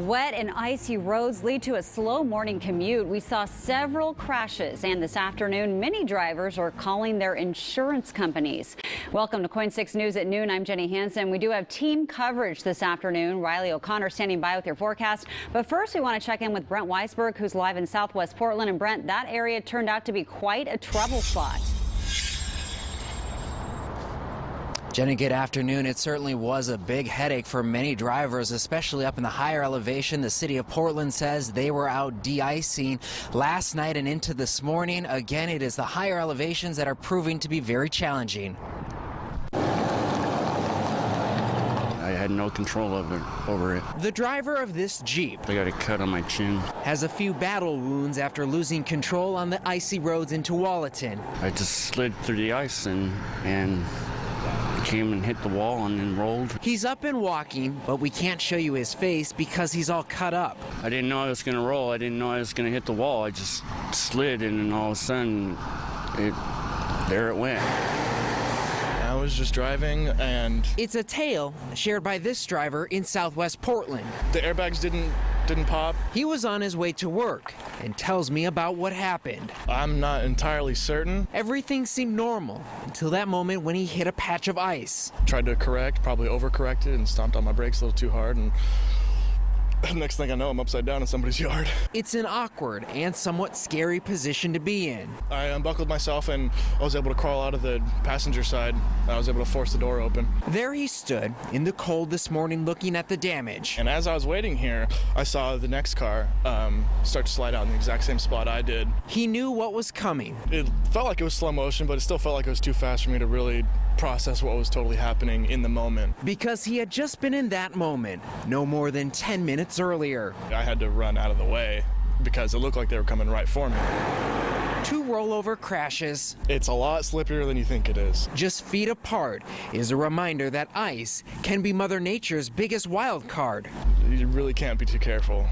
Wet and icy roads lead to a slow morning commute. We saw several crashes, and this afternoon, many drivers are calling their insurance companies. Welcome to KOIN 6 News at noon. I'm Jenny Hansen. We do have team coverage this afternoon. Riley O'Connor standing by with your forecast. But first, we want to check in with Brent Weisberg, who's live in Southwest Portland. And Brent, that area turned out to be quite a trouble spot. Jenny, good afternoon. It certainly was a big headache for many drivers, especially up in the higher elevation. The city of Portland says they were out de-icing last night and into this morning. Again, it is the higher elevations that are proving to be very challenging. I had no control over it. The driver of this Jeep, I got a cut on my chin. has a few battle wounds after losing control on the icy roads into Tualatin. I just slid through the ice and came and hit the wall and then rolled. He's up and walking, but we can't show you his face because he's all cut up. I didn't know I was going to roll. I didn't know I was going to hit the wall. I just slid, and then all of a sudden, there it went. I was just driving, and It's a tale shared by this driver in Southwest Portland. the airbags didn't pop. He was on his way to work and tells me about what happened. I'm not entirely certain. Everything seemed normal until that moment when he hit a patch of ice. Tried to correct, probably overcorrected, and stomped on my brakes a little too hard, and next thing I know, I'm upside down in somebody's yard. It's an awkward and somewhat scary position to be in. I unbuckled myself, and I was able to crawl out of the passenger side. I was able to force the door open. There he stood in the cold this morning looking at the damage. And as I was waiting here, I saw the next car start to slide out in the exact same spot I did. He knew what was coming. It felt like it was slow motion, but it still felt like it was too fast for me to really process what was totally happening in the moment. Because he had just been in that moment, no more than 10 minutes earlier. I had to run out of the way because it looked like they were coming right for me. 2 rollover crashes, It's a lot slippier than you think it is. just feet apart, is a reminder that ice can be Mother Nature's biggest wild card. You really can't be too careful.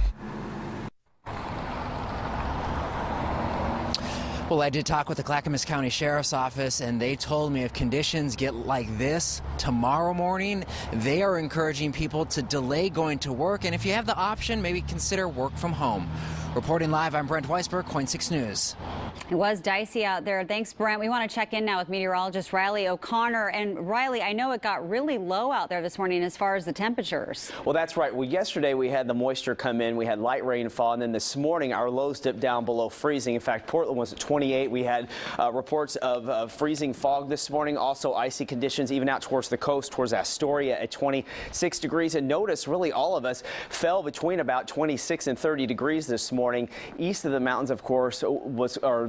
Well, I did talk with the Clackamas County Sheriff's Office, and they told me if conditions get like this tomorrow morning, they are encouraging people to delay going to work, and if you have the option, maybe consider work from home. Reporting live, I'm Brent Weisberg, KOIN 6 News. It was dicey out there. Thanks, Brent. We want to check in now with meteorologist Riley O'Connor. And Riley, I know it got really low out there this morning as far as the temperatures. Well, that's right. Well, yesterday we had the moisture come in. We had light rainfall. And then this morning our lows dipped down below freezing. In fact, Portland was at 28. We had reports of freezing fog this morning. Also icy conditions even out towards the coast, towards Astoria at 26 degrees. And notice really all of us fell between about 26 and 30 degrees this morning. East of the mountains, of course,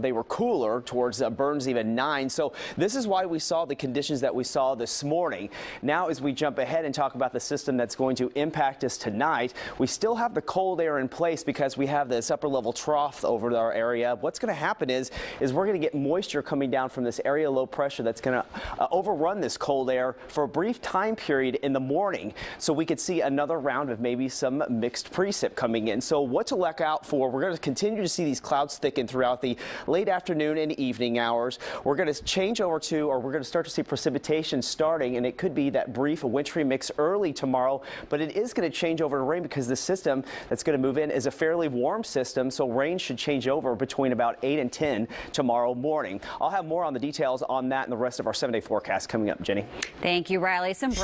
they were cooler towards Burns, even 9. So this is why we saw the conditions that we saw this morning. Now, as we jump ahead and talk about the system that's going to impact us tonight, we still have the cold air in place because we have this upper level trough over our area. What's going to happen is we're going to get moisture coming down from this area low pressure that's going to overrun this cold air for a brief time period in the morning. So we could see another round of maybe some mixed precip coming in. So what to look out for? We're going to continue to see these clouds thicken throughout the late afternoon and evening hours. We're going to change over to, or we're going to start to see precipitation starting, and it could be that brief wintry mix early tomorrow, but it is going to change over to rain because the system that's going to move in is a fairly warm system, so rain should change over between about 8 and 10 tomorrow morning. I'll have more on the details on that and the rest of our 7-day forecast coming up, Jenny. Thank you, Riley. Some break